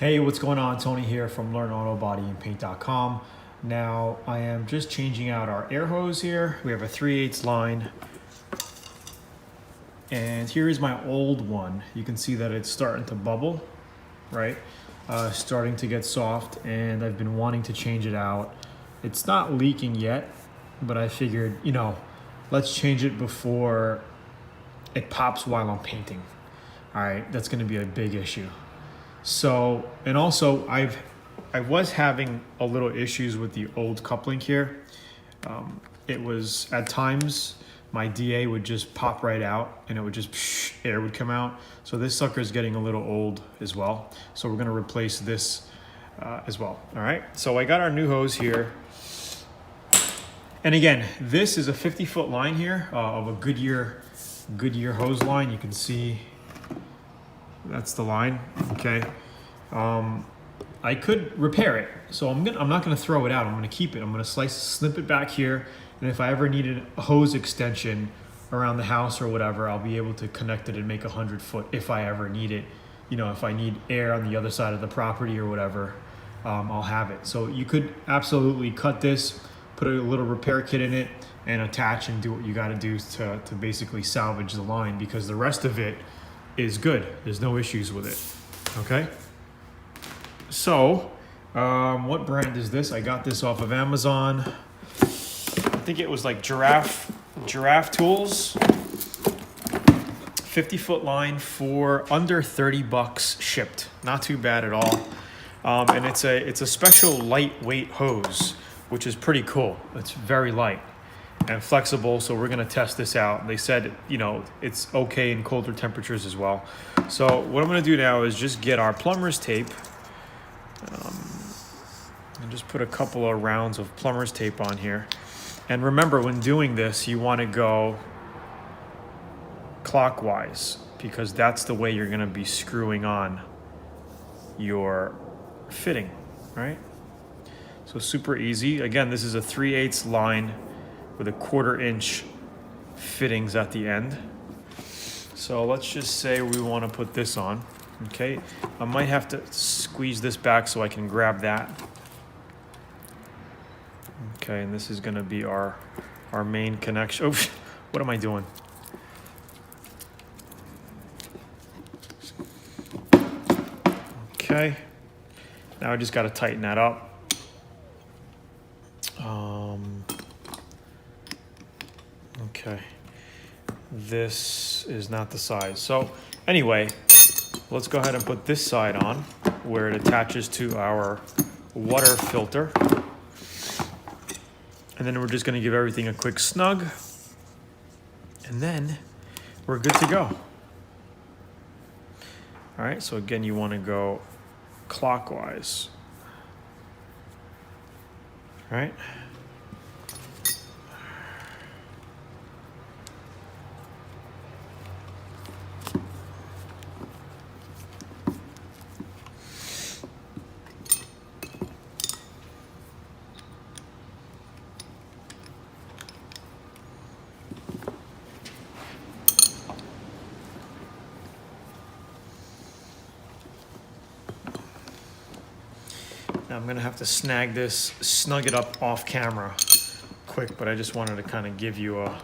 Hey, what's going on? Tony here from LearnAutoBodyAndPaint.com. Now, I am just changing out our air hose here. We have a 3/8 line. And here is my old one. You can see that it's starting to bubble, right? Starting to get soft, and I've been wanting to change it out. It's not leaking yet, but I figured, let's change it before it pops while I'm painting. All right, that's gonna be a big issue. So, and also I was having a little issues with the old coupling here. It was at times my DA would just pop right out and it would just air would come out. So this sucker is getting a little old as well. So we're gonna replace this as well. All right, so I got our new hose here. And again, this is a 50-foot line here of a Goodyear hose line. You can see that's the line, okay? I could repair it, so I'm not gonna throw it out. I'm gonna keep it. I'm gonna snip it back here, and if I ever needed a hose extension around the house or whatever, I'll be able to connect it and make a 100-foot if I ever need it. If I need air on the other side of the property or whatever, I'll have it. So you could absolutely cut this, put a little repair kit in it, and attach and do what you gotta do to basically salvage the line, because the rest of it is good. There's no issues with it, okay? So, what brand is this? I got this off of Amazon. I think it was like Giraffe Tools. 50-foot line for under 30 bucks shipped. Not too bad at all. And it's a special lightweight hose, which is pretty cool. It's very light and flexible, so we're gonna test this out. They said, it's okay in colder temperatures as well. So what I'm gonna do now is just get our plumber's tape and just put a couple of rounds of plumber's tape on here. And remember, when doing this, you wanna go clockwise, because that's the way you're gonna be screwing on your fitting, right? So super easy. Again, this is a 3/8 line with a 1/4 inch fittings at the end. So let's just say we want to put this on. Okay, I might have to squeeze this back so I can grab that. Okay, and this is going to be our main connection. Oh, what am I doing? Okay, now I just got to tighten that up. Okay, this is not the size. So anyway, let's go ahead and put this side on where it attaches to our water filter. And then we're just gonna give everything a quick snug. And then we're good to go. All right, so again, you wanna go clockwise. All right. Now I'm gonna have to snag this, snug it up off camera quick, but I just wanted to kind of give you a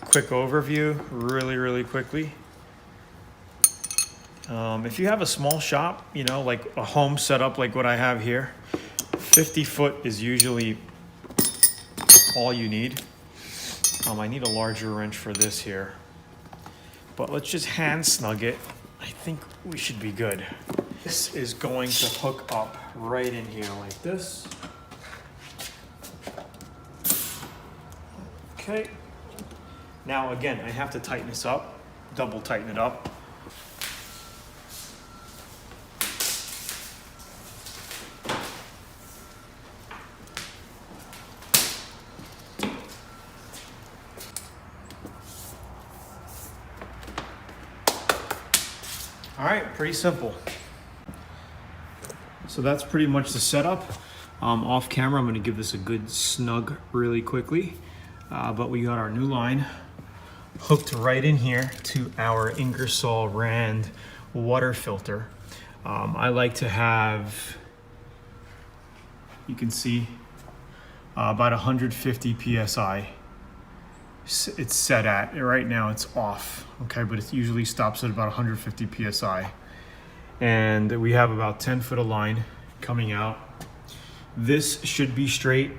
quick overview really quickly. If you have a small shop, like a home setup like what I have here, 50 foot is usually all you need. I need a larger wrench for this here, but let's just hand snug it. I think we should be good. This is going to hook up right in here like this. Okay. Now again, I have to tighten this up, double tighten it up. All right, pretty simple. So that's pretty much the setup. Off camera, I'm gonna give this a good snug really quickly. But we got our new line hooked right in here to our Ingersoll Rand water filter. I like to have, you can see, about 150 PSI. It's set at. Right now it's off, okay, but it usually stops at about 150 PSI. And we have about 10 foot of line coming out. This should be straight,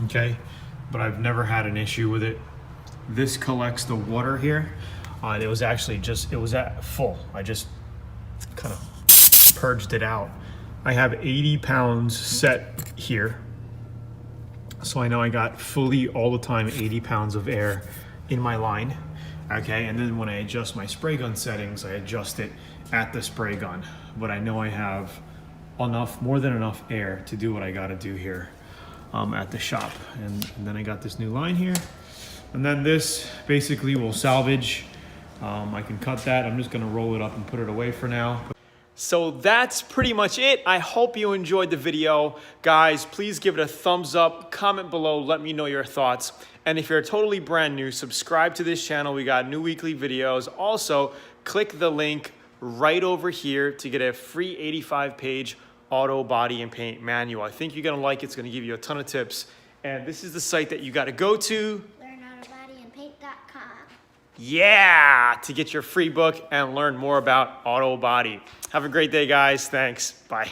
okay, but I've never had an issue with it. This collects the water here. It was actually it was at full. I just kind of purged it out. I have 80 pounds set here. So I know I got fully all the time 80 pounds of air in my line, okay? And then when I adjust my spray gun settings, I adjust it at the spray gun. But I know I have more than enough air to do what I gotta do here at the shop. And then I got this new line here. And then this basically will salvage. I can cut that. I'm just gonna roll it up and put it away for now. So that's pretty much it. I hope you enjoyed the video. Guys, please give it a thumbs up, comment below, let me know your thoughts. And if you're totally brand new, subscribe to this channel. We got new weekly videos. Also, click the link right over here to get a free 85-page auto body and paint manual. I think you're gonna like it. It's gonna give you a ton of tips. And this is the site that you gotta go to. LearnAutoBodyandPaint.com. Yeah, to get your free book and learn more about auto body. Have a great day, guys. Thanks. Bye.